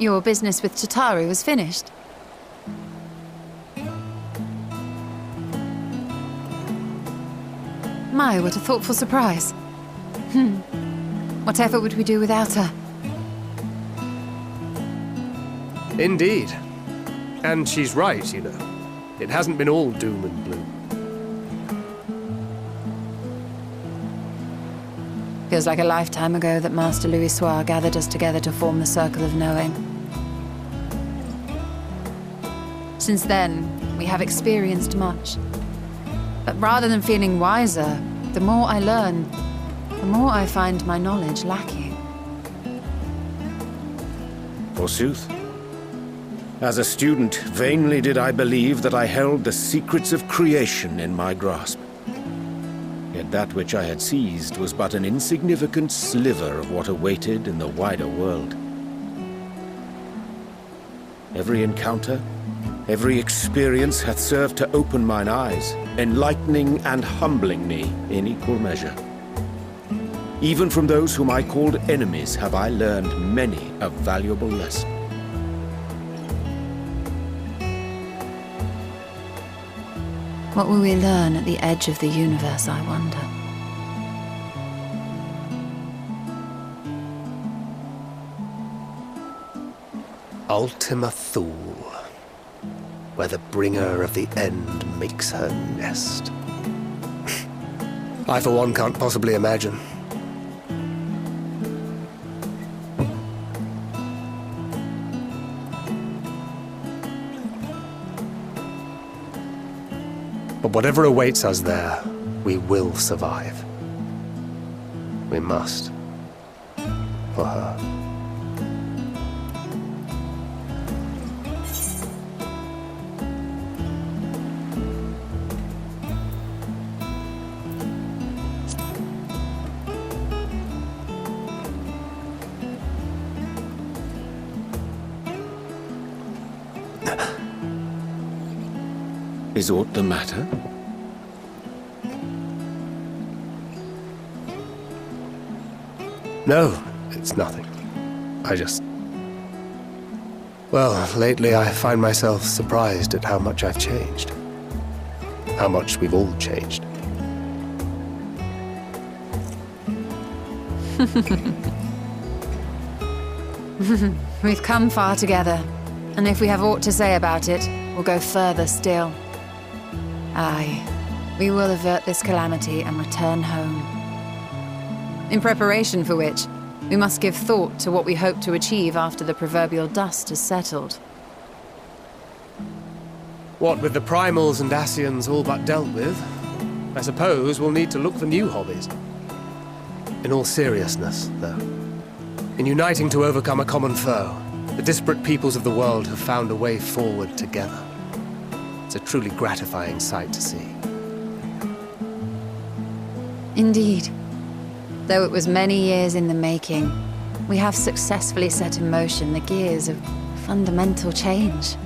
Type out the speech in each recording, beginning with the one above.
Your business with Chitauri was finished? My, what a thoughtful surprise. Whatever would we do without her? Indeed. And she's right, you know. It hasn't been all doom and gloom. Feels like a lifetime ago that Master Louis Soir gathered us together to form the Circle of Knowing. Since then, we have experienced much. But rather than feeling wiser, the more I learn, the more I find my knowledge lacking. Forsooth. As a student, vainly did I believe that I held the secrets of creation in my grasp. Yet that which I had seized was but an insignificant sliver of what awaited in the wider world. Every encounter, every experience hath served to open mine eyes, enlightening and humbling me in equal measure. Even from those whom I called enemies have I learned many a valuable lesson. What will we learn at the edge of the universe, I wonder? Ultima Thule, where the bringer of the end makes her nest. I, for one, can't possibly imagine. But whatever awaits us there, we will survive. We must. For her. Is aught the matter? No, it's nothing. I just... Well, lately I find myself surprised at how much I've changed. How much we've all changed. We've come far together, and if we have aught to say about it, we'll go further still. Aye, we will avert this calamity and return home. In preparation for which, we must give thought to what we hope to achieve after the proverbial dust has settled. What with the primals and Ascians all but dealt with, I suppose we'll need to look for new hobbies. In all seriousness, though, in uniting to overcome a common foe, the disparate peoples of the world have found a way forward together. It's a truly gratifying sight to see. Indeed. Though it was many years in the making, we have successfully set in motion the gears of fundamental change.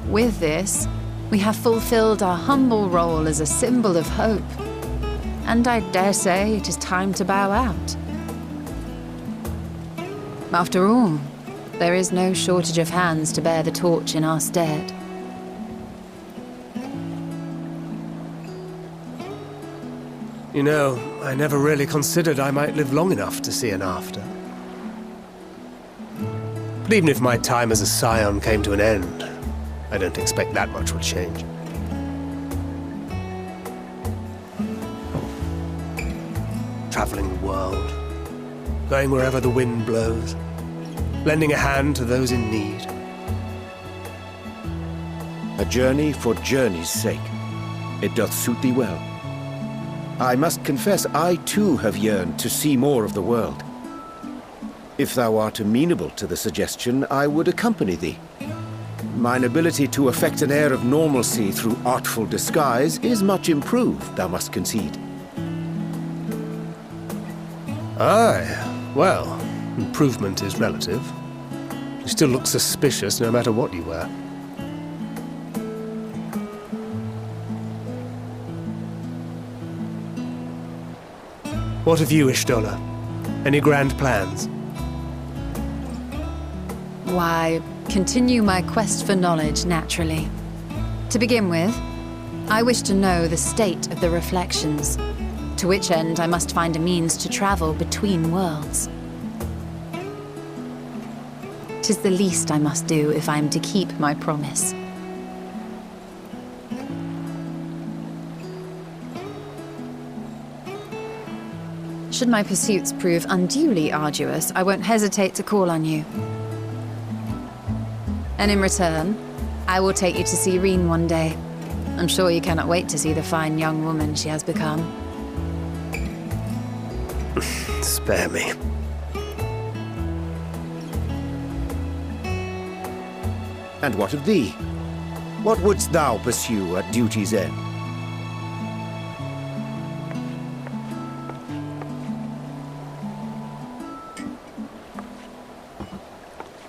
With this, we have fulfilled our humble role as a symbol of hope. And I dare say it is time to bow out. After all, there is no shortage of hands to bear the torch in our stead. You know, I never really considered I might live long enough to see an after. But even if my time as a scion came to an end, I don't expect that much will change. Traveling the world, going wherever the wind blows, lending a hand to those in need. A journey for journey's sake. It doth suit thee well. I must confess, I too have yearned to see more of the world. If thou art amenable to the suggestion, I would accompany thee. Mine ability to affect an air of normalcy through artful disguise is much improved, thou must concede. Aye, well, improvement is relative. You still look suspicious no matter what you wear. What of you, Ishtola? Any grand plans? Why, continue my quest for knowledge, naturally. To begin with, I wish to know the state of the reflections, to which end I must find a means to travel between worlds. 'Tis the least I must do if I am to keep my promise. Should my pursuits prove unduly arduous, I won't hesitate to call on you. And in return, I will take you to see Reen one day. I'm sure you cannot wait to see the fine young woman she has become. Spare me. And what of thee? What wouldst thou pursue at duty's end?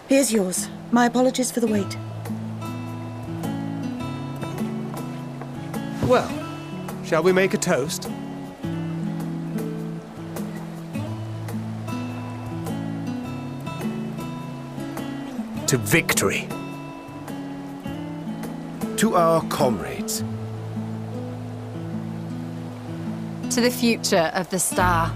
Here's yours. My apologies for the wait. Well, shall we make a toast? To victory. To our comrades. To the future of the star.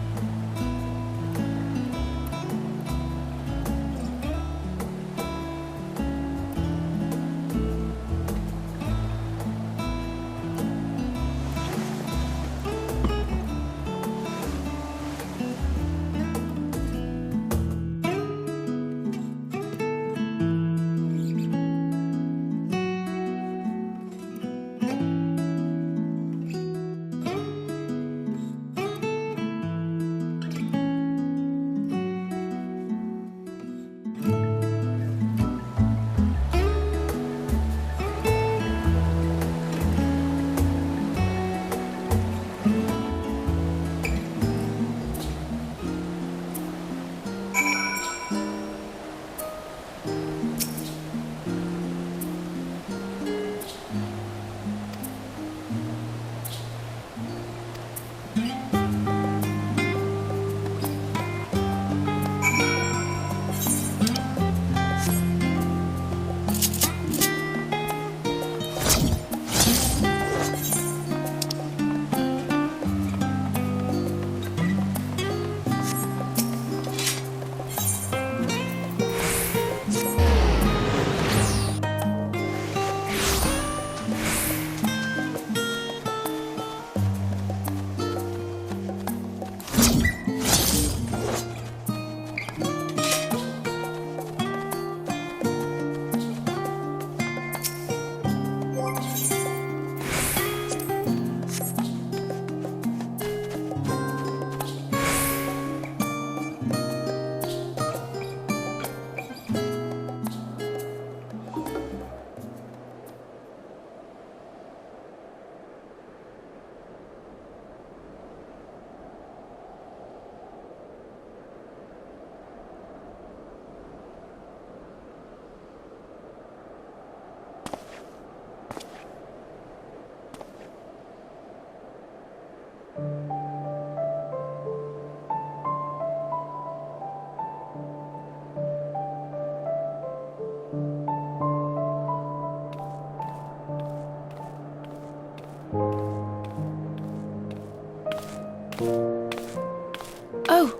Oh!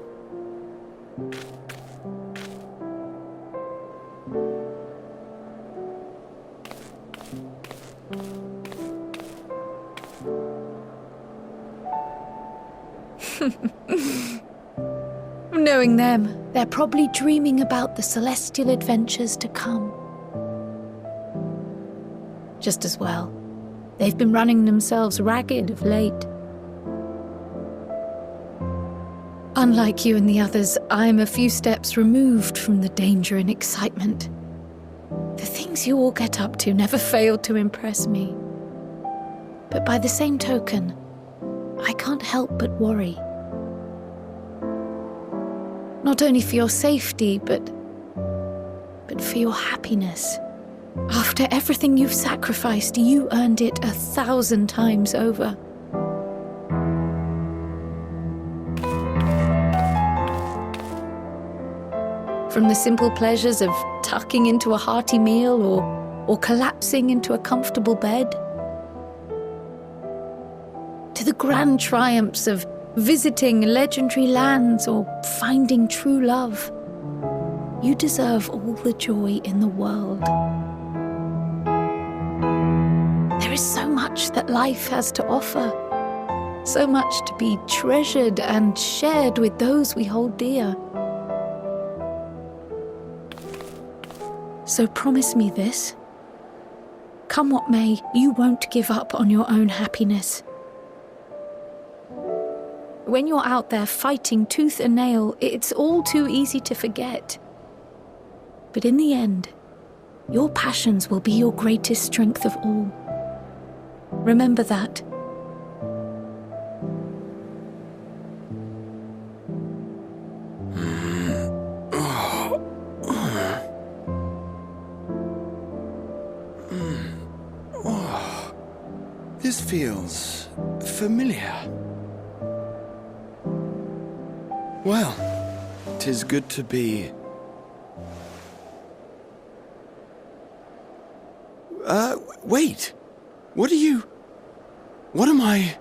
Knowing them, they're probably dreaming about the celestial adventures to come. Just as well. They've been running themselves ragged of late. Unlike you and the others, I'm a few steps removed from the danger and excitement. The things you all get up to never fail to impress me. But by the same token, I can't help but worry. Not only for your safety, but for your happiness. After everything you've sacrificed, you earned it 1,000 times over. From the simple pleasures of tucking into a hearty meal or collapsing into a comfortable bed, to the grand triumphs of visiting legendary lands or finding true love. You deserve all the joy in the world. There is so much that life has to offer, so much to be treasured and shared with those we hold dear. So promise me this. Come what may, you won't give up on your own happiness. When you're out there fighting tooth and nail, it's all too easy to forget. But in the end, your passions will be your greatest strength of all. Remember that. This feels familiar. Well, 'tis good to be... wait! What am I...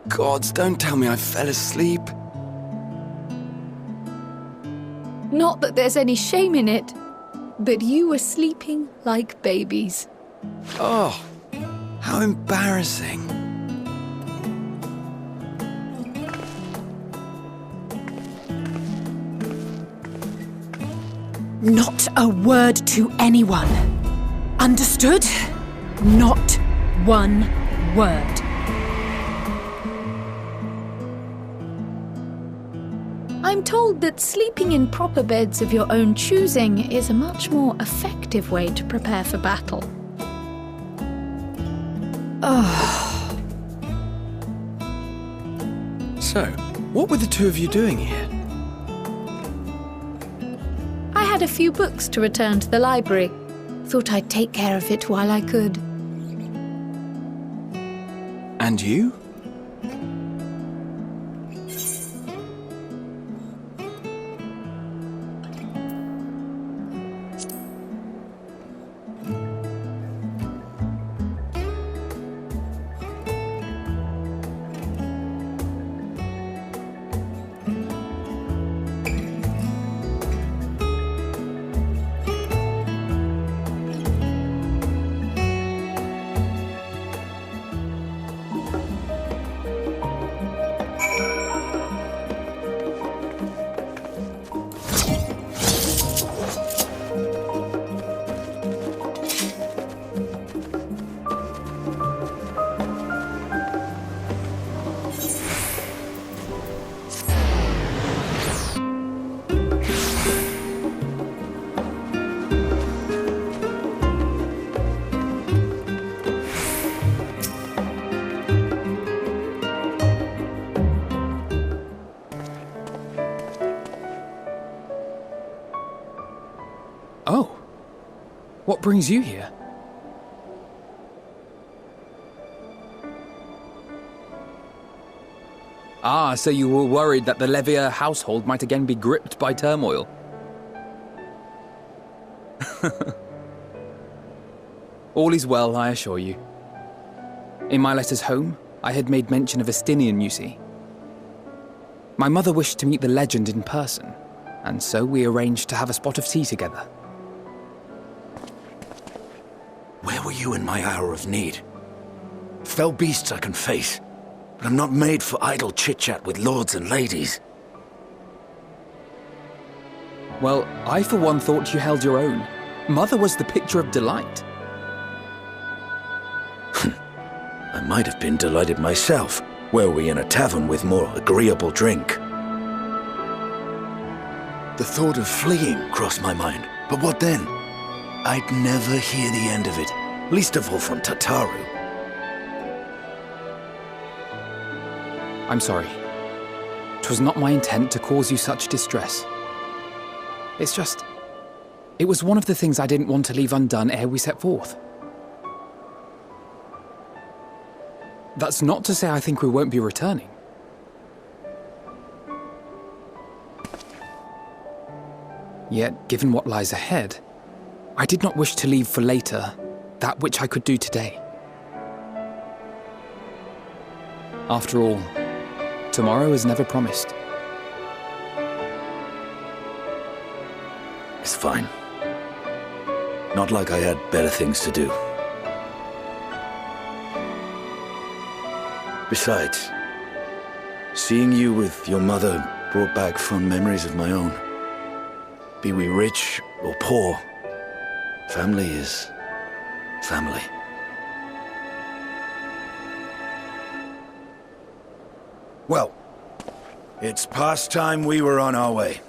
Gods, don't tell me I fell asleep. Not that there's any shame in it, but you were sleeping like babies. Oh, how embarrassing. Not a word to anyone. Understood? Not one word. I'm told that sleeping in proper beds of your own choosing is a much more effective way to prepare for battle. So, what were the two of you doing here? I had a few books to return to the library. Thought I'd take care of it while I could. And you? Oh. What brings you here? Ah, so you were worried that the Levier household might again be gripped by turmoil. All is well, I assure you. In my letters home, I had made mention of Estinian, you see. My mother wished to meet the legend in person, and so we arranged to have a spot of tea together. Where were you in my hour of need? Fell beasts I can face, but I'm not made for idle chit-chat with lords and ladies. Well, I for one thought you held your own. Mother was the picture of delight. I might have been delighted myself, were we in a tavern with more agreeable drink. The thought of fleeing crossed my mind, but what then? I'd never hear the end of it, least of all from Tataru. I'm sorry. 'Twas not my intent to cause you such distress. It's just... it was one of the things I didn't want to leave undone ere we set forth. That's not to say I think we won't be returning. Yet, given what lies ahead, I did not wish to leave for later that which I could do today. After all, tomorrow is never promised. It's fine. Not like I had better things to do. Besides, seeing you with your mother brought back fond memories of my own. Be we rich or poor, family is family. Well, it's past time we were on our way.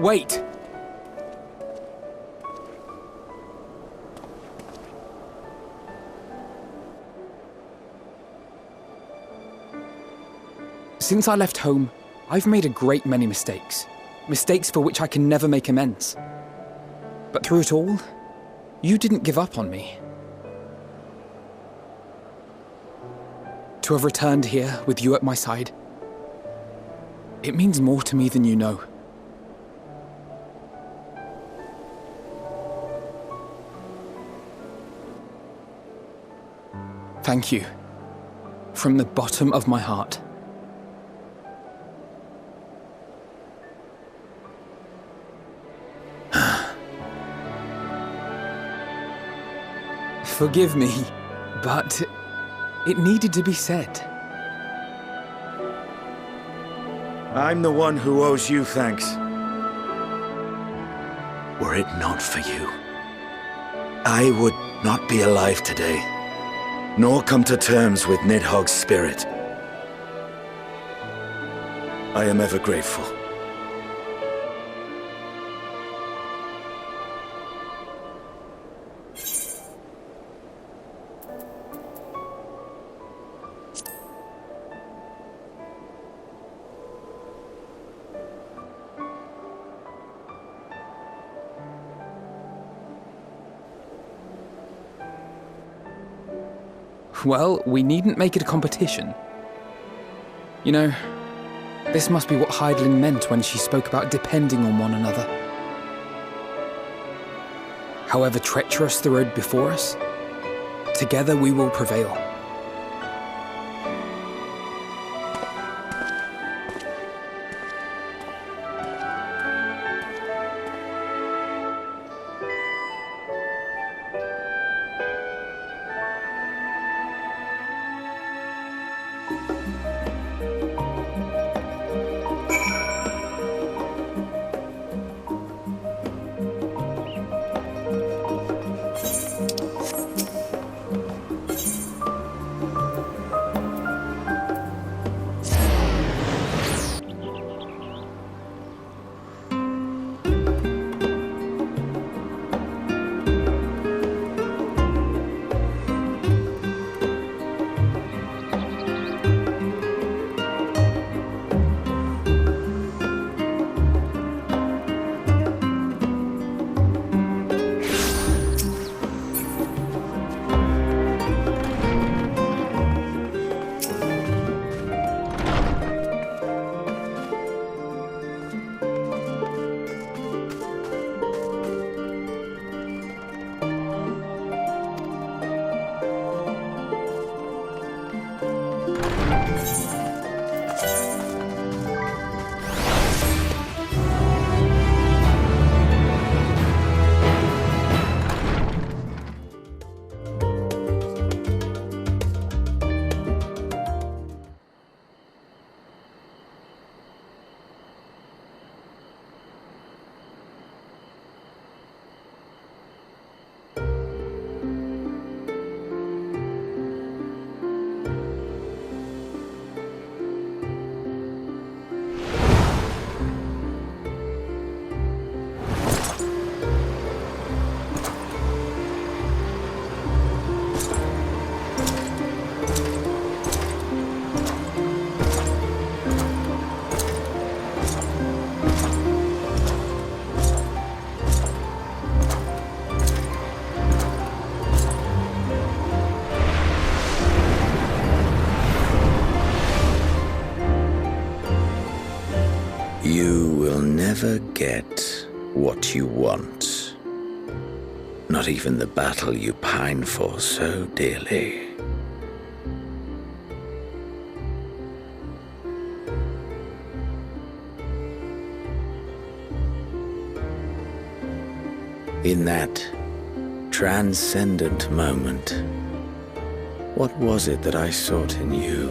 Wait! Since I left home, I've made a great many mistakes. Mistakes for which I can never make amends. But through it all, you didn't give up on me. To have returned here with you at my side, it means more to me than you know. Thank you, from the bottom of my heart. Forgive me, but it needed to be said. I'm the one who owes you thanks. Were it not for you, I would not be alive today, nor come to terms with Nidhogg's spirit. I am ever grateful. Well, we needn't make it a competition. You know, this must be what Hydaelyn meant when she spoke about depending on one another. However treacherous the road before us, together we will prevail. will never get what you want. Not even the battle you pine for so dearly. In that transcendent moment, what was it that I sought in you?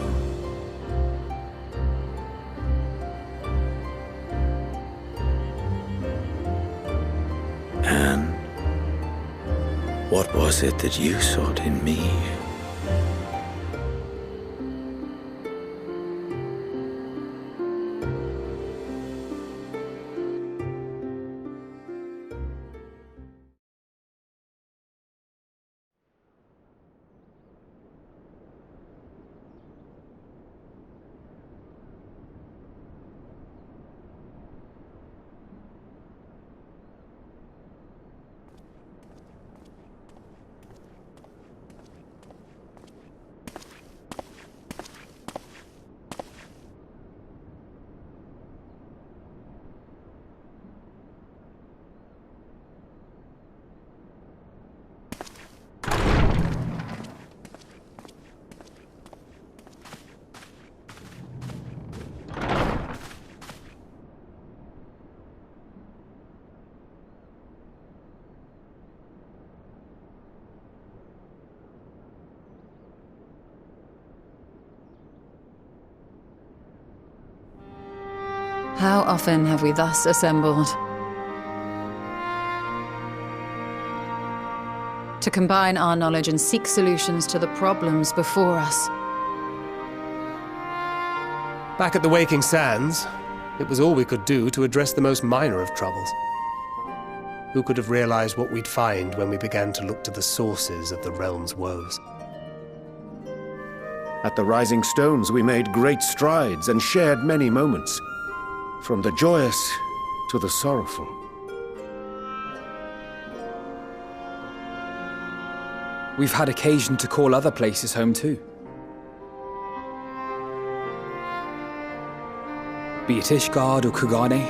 And what was it that you sought in me? How often have we thus assembled? To combine our knowledge and seek solutions to the problems before us. Back at the Waking Sands, it was all we could do to address the most minor of troubles. Who could have realized what we'd find when we began to look to the sources of the realm's woes? At the Rising Stones, we made great strides and shared many moments, from the joyous to the sorrowful. We've had occasion to call other places home too. Be it Ishgard or Kugane,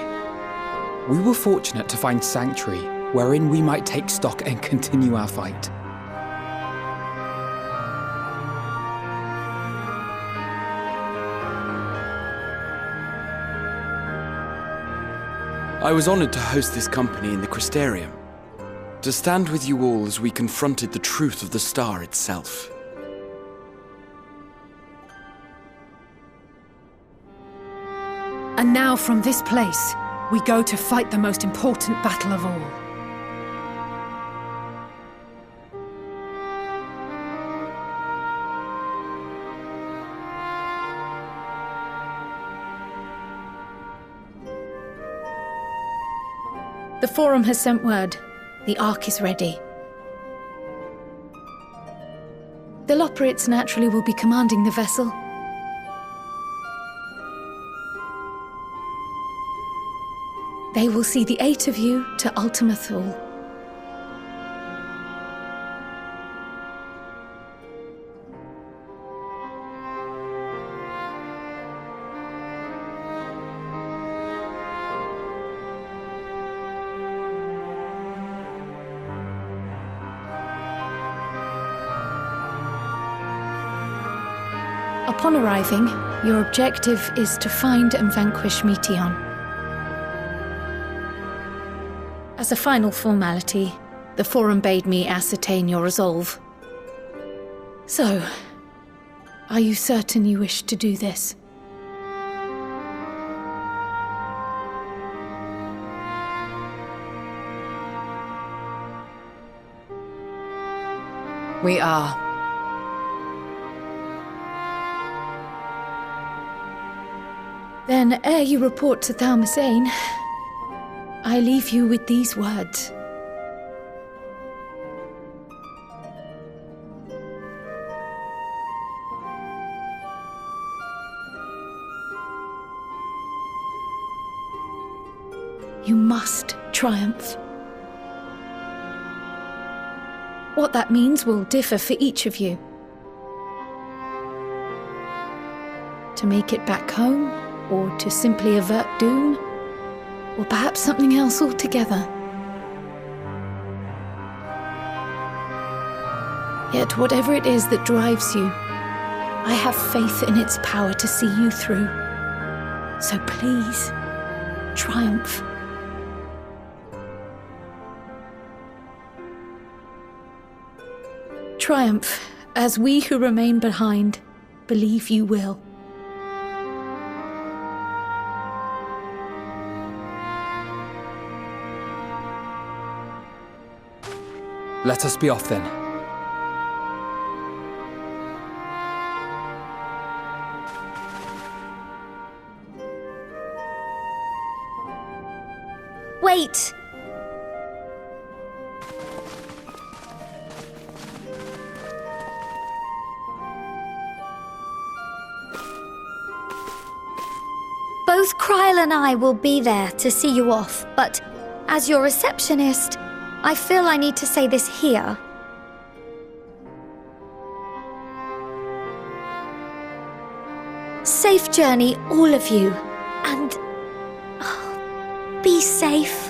we were fortunate to find sanctuary wherein we might take stock and continue our fight. I was honored to host this company in the Crystarium, to stand with you all as we confronted the truth of the star itself. And now from this place, we go to fight the most important battle of all. The Forum has sent word. The Ark is ready. The Loporrits naturally will be commanding the vessel. They will see the 8 of you to Ultima Thule. Upon arriving, your objective is to find and vanquish Meteion. As a final formality, the Forum bade me ascertain your resolve. So, are you certain you wish to do this? We are. Then, ere you report to Thalmasane, I leave you with these words. You must triumph. What that means will differ for each of you. To make it back home, or to simply avert doom, Or perhaps something else altogether. Yet whatever it is that drives you, I have faith in its power to see you through. So please, triumph. Triumph, as we who remain behind believe you will. Let us be off then. Wait! Both Kryl and I will be there to see you off, but as your receptionist, I feel I need to say this here. Safe journey, all of you, and be safe.